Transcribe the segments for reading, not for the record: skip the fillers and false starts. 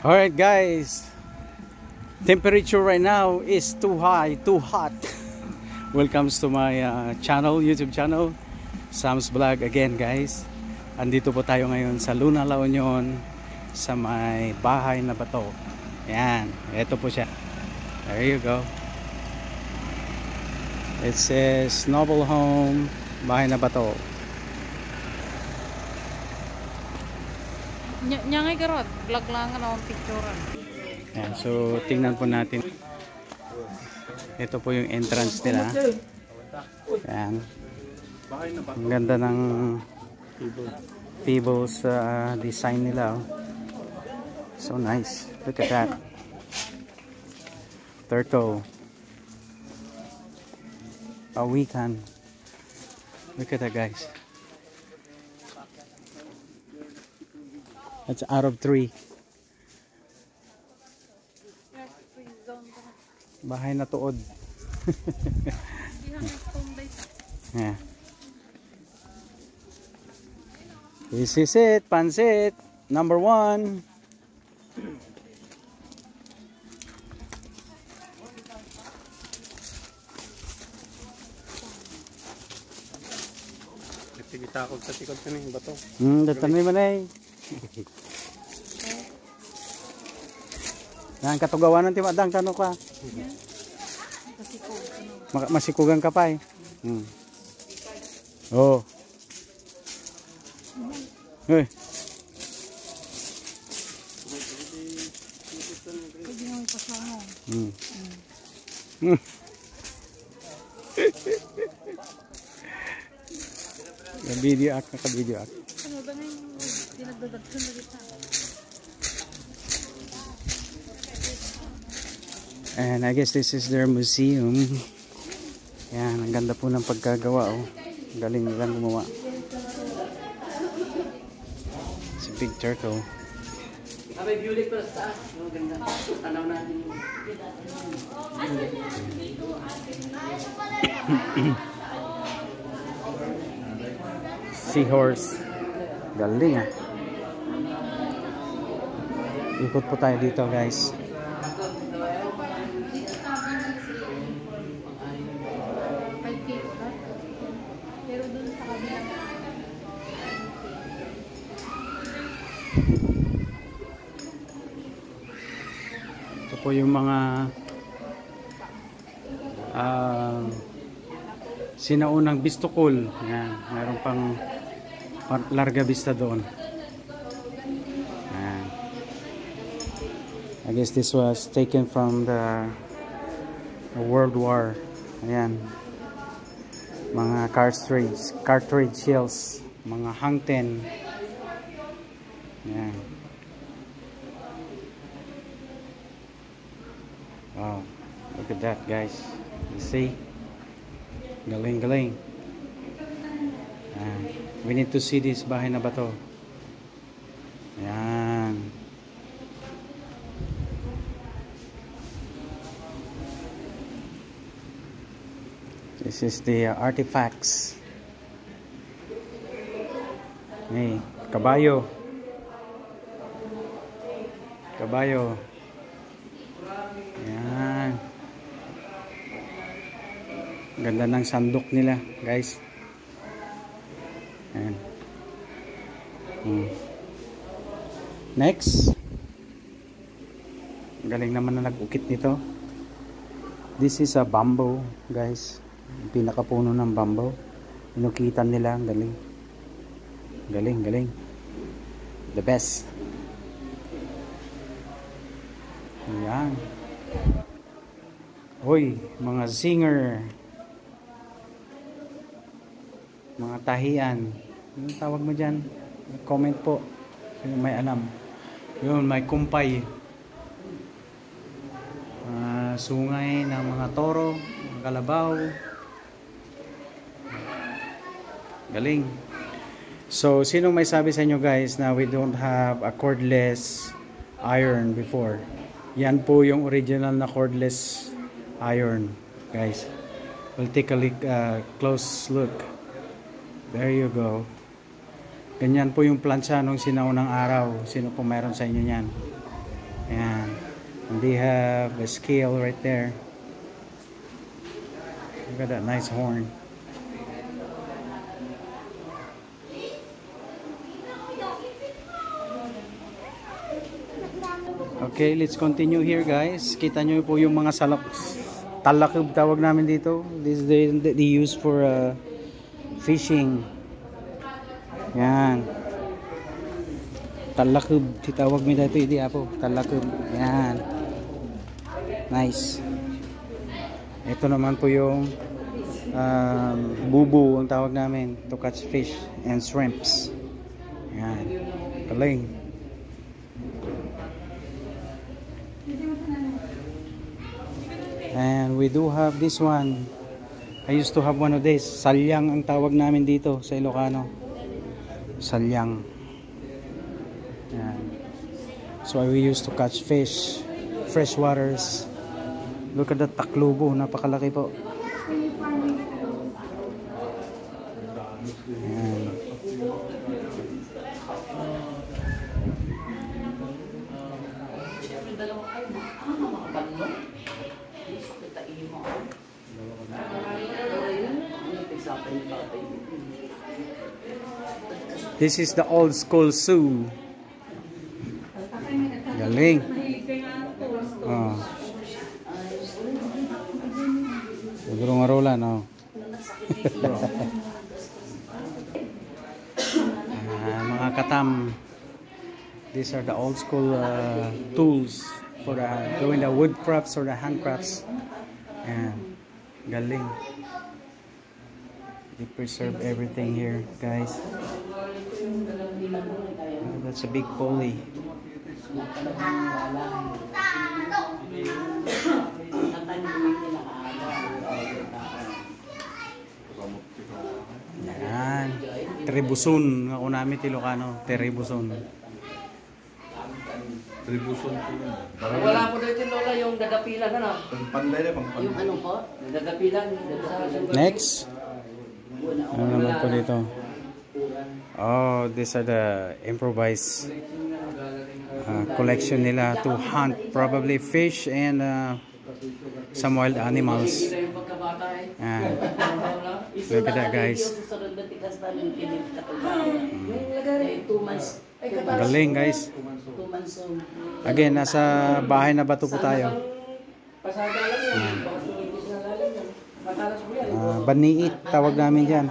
Alright guys, temperature right now is too high, too hot. Welcome to my YouTube channel, Sam's Vlog again guys. Andito po tayo ngayon sa Luna, La Union, sa may bahay na bato. Yan, ito po siya. There you go. It says Noble Home, bahay na bato. Nyangay karot, vlog lang ang picturean. Yan, so tingnan po natin. Ito po yung entrance nila. Yan. Ang ganda ng Peebles design nila. So nice. Look at that. Turtle. Awikan. Look at that guys. That's out of 3. Bahay na tuod. Yeah. This is it, pansit number 1. Kita ako sa tikod ko ng bato. Datan mo na eh. Yan, katugawanan ti madang tanong ka. Masikugan ka pa eh. Oh. Hey. Video ak, naka-video ak. Ano ba nga yung dinagdadagsan na kita? And I guess this is their museum. Yan, ang ganda po ng pagkagawa. Oh. Galing nilang gumawa. It's a big turtle. Seahorse. Galing ah. Ikot po tayo dito guys. Ito po yung mga sinaunang bistokol. Yan, mayroon pang larga vista doon. Yan. I guess this was taken from the World War. Ayan. Mga cartridge shells, mga hangten. Ayan. Wow, look at that guys. You see? Galing, galing. We need to see this bahay na bato. Ayan. This is the artifacts. Hey, kabayo. Kabayo. Ayan. Ganda ng sandok nila, guys. Ayan. Next. Galing naman na nag-ukit nito. This is a bamboo, guys. Yung pinakapuno ng bamboo. Inukitan nila. Galing. Galing, galing. The best. Ayan. Hoy, mga singer. Mga tahian. Anong tawag mo dyan? Comment po. Sino may alam. Yun, may kumpay. Sungay ng mga toro, mga kalabaw. Galing. So, sinong may sabi sa inyo guys na we don't have a cordless iron before? Yan po yung original na cordless iron, guys. We'll take a close look. There you go. Ganyan po yung plancha nung sinaunang araw. Sino po meron sa inyo yan? Ayan. And they have a scale right there. Look at that nice horn. Okay, let's continue here guys. Kita nyo po yung mga talakub tawag namin dito. This they use for fishing. Yan. Talakub titawag mi dito idi apo. Talakub. Yan. Nice. Ito naman po yung bubu ang tawag namin to catch fish and shrimps. Yan. Galing. And we do have this one. I used to have one of these. Salyang ang tawag namin dito sa Ilocano. Salyang. Yan. So we used to catch fish, fresh waters. Look at the taklubo, napakalaki po. Yan. This is the old school zoo. Galing. Oh. Siguro ngarola, no? Mga katam. These are the old school tools for doing the wood crafts or the hand crafts. And galing. They preserve everything here, guys. Oh, that's a big pulley. Yan. Tribuson. Ako namin Ilocano. Tribuson. Tribuson po yun. Wala po dito lola yung dadapilan ano? Panday na pang Yung ano po? Dadapilan. Next. Ano naman po dito? Oh, these are the improvised collection nila to hunt probably fish and some wild animals. Look at that, guys. Galing, guys. Again, nasa bahay na bato po tayo. Baniit, tawag namin dyan.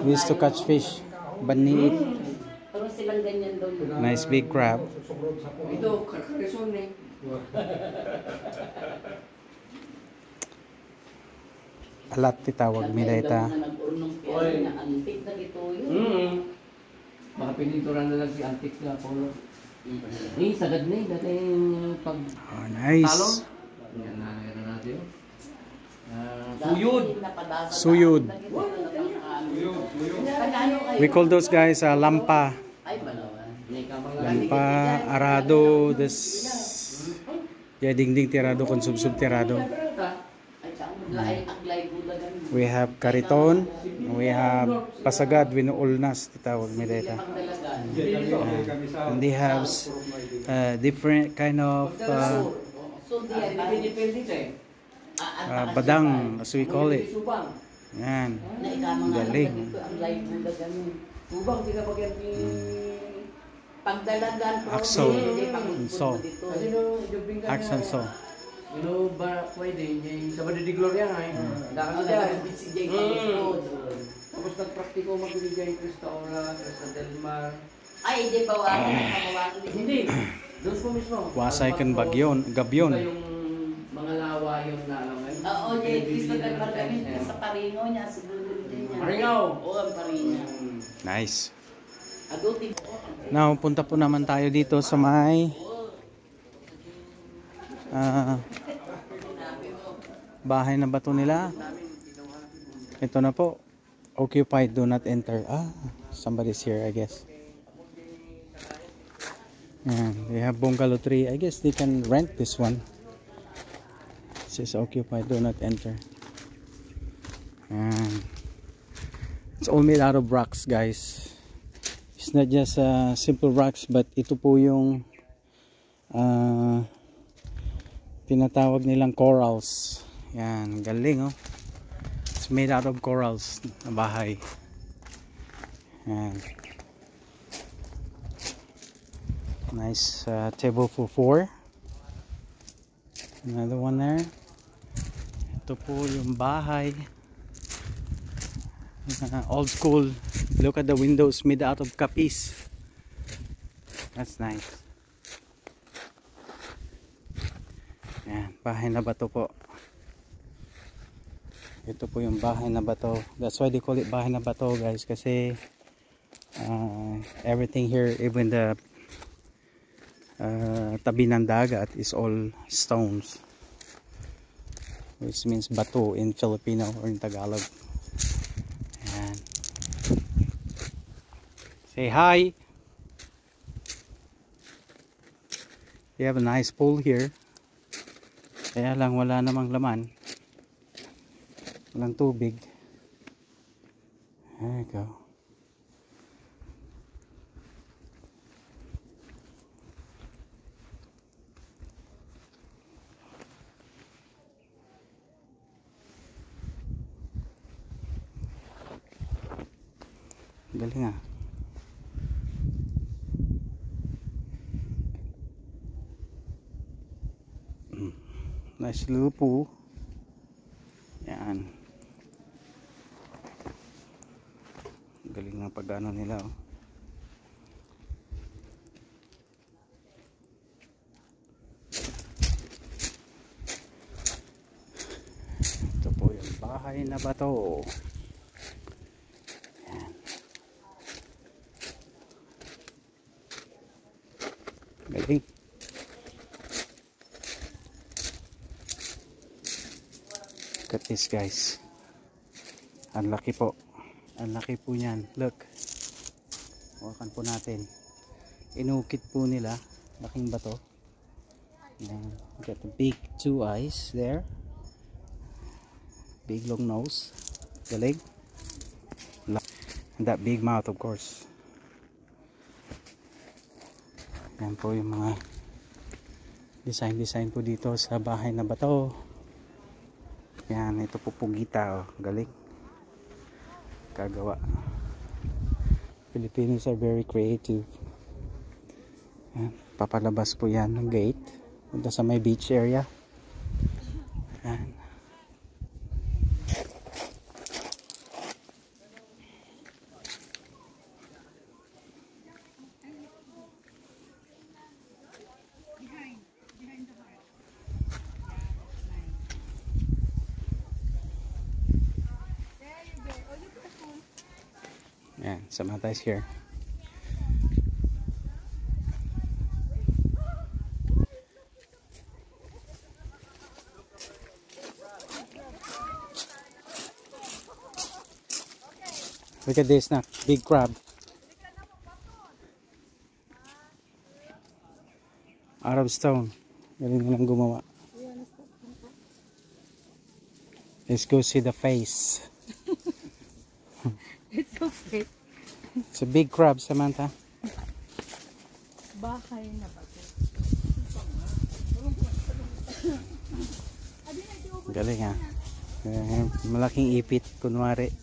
We used to catch fish. Baniit. Nice big crab. Ito, karkarison eh. Alat titawag mi dayta. Baka pininturan na lang si antik na polo. Ni sagad ni dati pag Oh, nice. yan na natin. Suyod. Suyud. We call those guys lampa. Lampa, arado, this ya dingding tirado, konsub-sub tirado. We have kariton, we have pasagad, winuulnas titawag mi dayta. And they have different kind of badang, as we call it. Yan. Galing. Akso. So. Aksan so. Ino ba pwede sa Badidi Gloria nga dahil tapos nagpraktiko magbibigay Cristo Aura, Cristo Del Mar. Ay, hindi ba Hindi. Doon po mismo. Wasay kan bagyon, gabyon. Yung mga lawa yung naalangan. Oo, Cristo Del Mar kami sa Paringo niya, siguro din niya. Paringaw. Oo, ang Paringo. Nice. Agutin. Now, punta po naman tayo dito sa may bahay na bato nila. Ito na po. Occupied, do not enter. Somebody's here, I guess. They have bungalow tree. I guess they can rent this one. It says occupied, do not enter. It's all made out of rocks, guys. It's not just simple rocks, but ito po yung tinatawag nilang corals. Yan, galing oh. It's made out of corals na bahay. Yan. Nice table for 4. Another one there. Ito po yung bahay. Old school. Look at the windows made out of kapis. That's nice. Yan, bahay na bato po. Ito po yung bahay na bato. That's why they call it bahay na bato, guys, kasi everything here, even the tabi ng dagat, is all stones, which means bato in Filipino or in Tagalog. Ayan. Say hi. We have a nice pool here, kaya lang wala namang laman, walang tubig. There you go. Galing ah. Nice little pool. Yan. Galing ng pag-ano nila oh. Ito po yung bahay na bato. Yan. Galing. Look at this, guys. Ang laki po. Ang laki po niyan. Look. Hawakan po natin. Inukit po nila. Laking bato. Yan. Got the big 2 eyes there. Big long nose. Galing. And that big mouth, of course. Yan po yung mga design po dito sa bahay na bato. Yan, ito po pugita oh. Galing. Kagawa. Filipinos are very creative. Yan, papalabas po yan ng gate punta sa may beach area. Yan. Yan, Samantha's here. Look at this na, big crab. Out of stone. Galing nilang gumawa. Let's go see the face. It's okay. It's a big crab, Samantha. Bahay na bato. Galing ha. Malaking ipit, kunwari.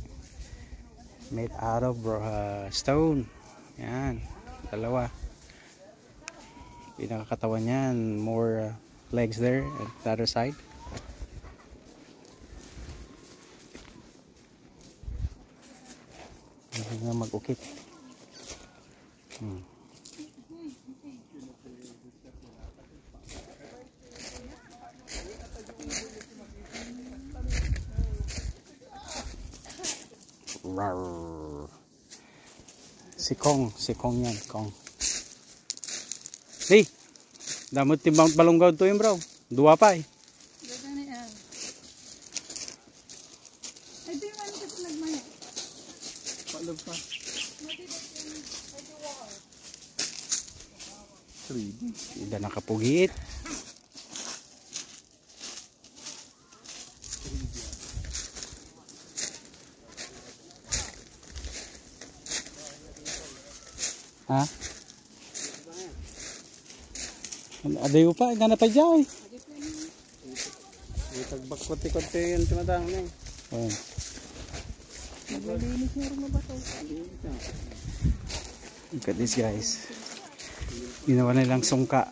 Made out of stone. Yan. Dalawa. Pinakakatawan yan. More legs there at the other side. Hindi nga mag-ukit. Rawr. Si Kong yan, Kong. Hey, damot timbang balonggaw to yun, bro. Dua pa eh. Ida nakapugit. Ha? Adayo pa, gana pa dyan. May tagbakot-ikot yun tumatang na eh. Oh. Look at this guys. Ginawa nilang sungka.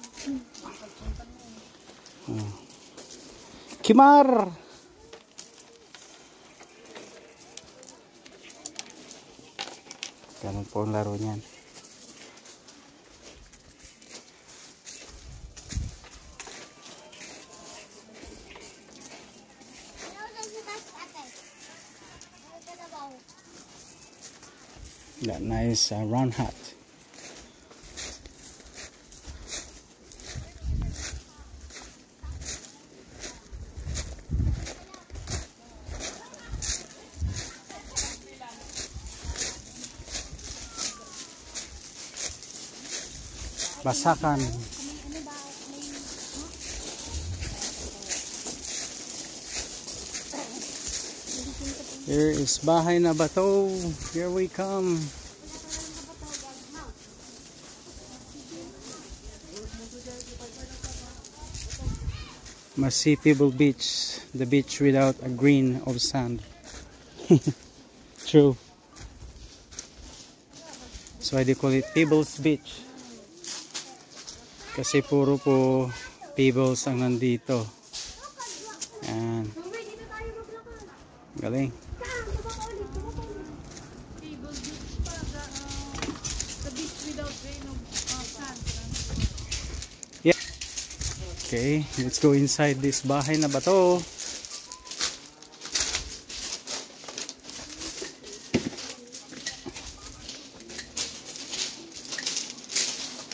Oh. Kimar! Ganun po ang laro niyan. That nice round hat. Basakan. Here is Bahay na Bato. Here we come. Masipibul Beach, the beach without a grain of sand. True. That's why they call it Pebbles Beach. Kasi puro po pebbles ang nandito. Ayan. Galing. Yeah. Okay, let's go inside this Bahay na Bato.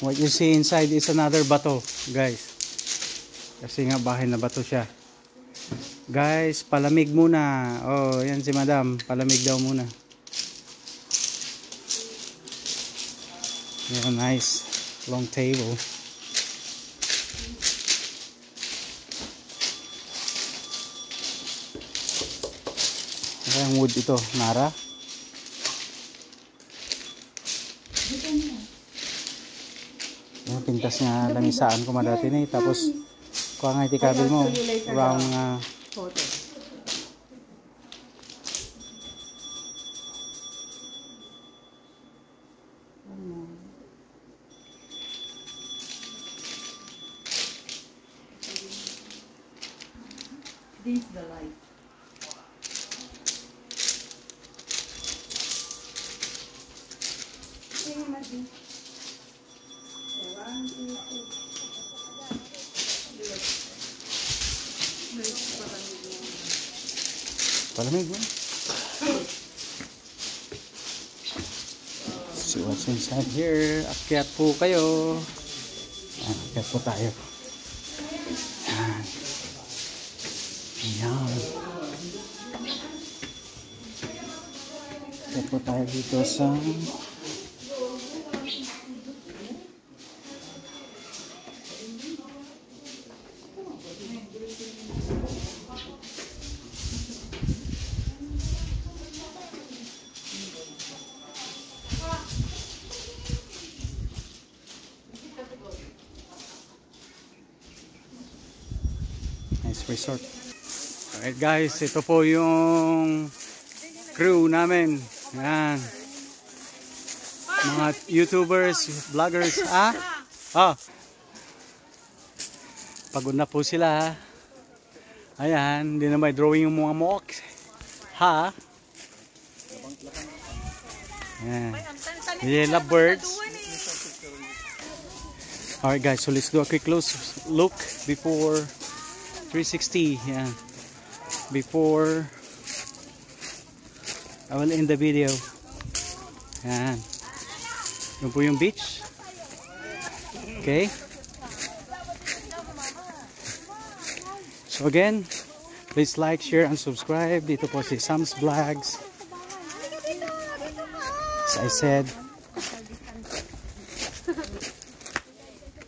What you see inside is another bato, guys. Kasi nga Bahay na Bato siya. Guys, palamig muna. Oh, yan si Madam. Palamig daw muna. Yeah, nice. Long table. Ano yung wood ito? Nara? Yung pintas nga lamisaan ko madati na eh. Tapos, kuha nga itikabil mo. Around This is the light. palamig mo. See what's inside here. Akyat po kayo. Akyat po tayo. Ayan. Ayan. Akyat po tayo dito sa resort. Alright guys, ito po yung crew namin. Ayan. Mga YouTubers, vloggers. Pagod na po sila. Ayan, hindi na may drawing yung mga mock. Ha? Ayan. Yeah, love birds. Alright guys, so let's do a quick close look before 360, yeah. Before I will end the video. Yan. Yun po yung beach. Okay. So again, please like, share, and subscribe. Dito po si Sam's Vlogs. As I said,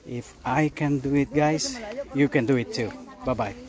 if I can do it guys, you can do it too. Bye-bye.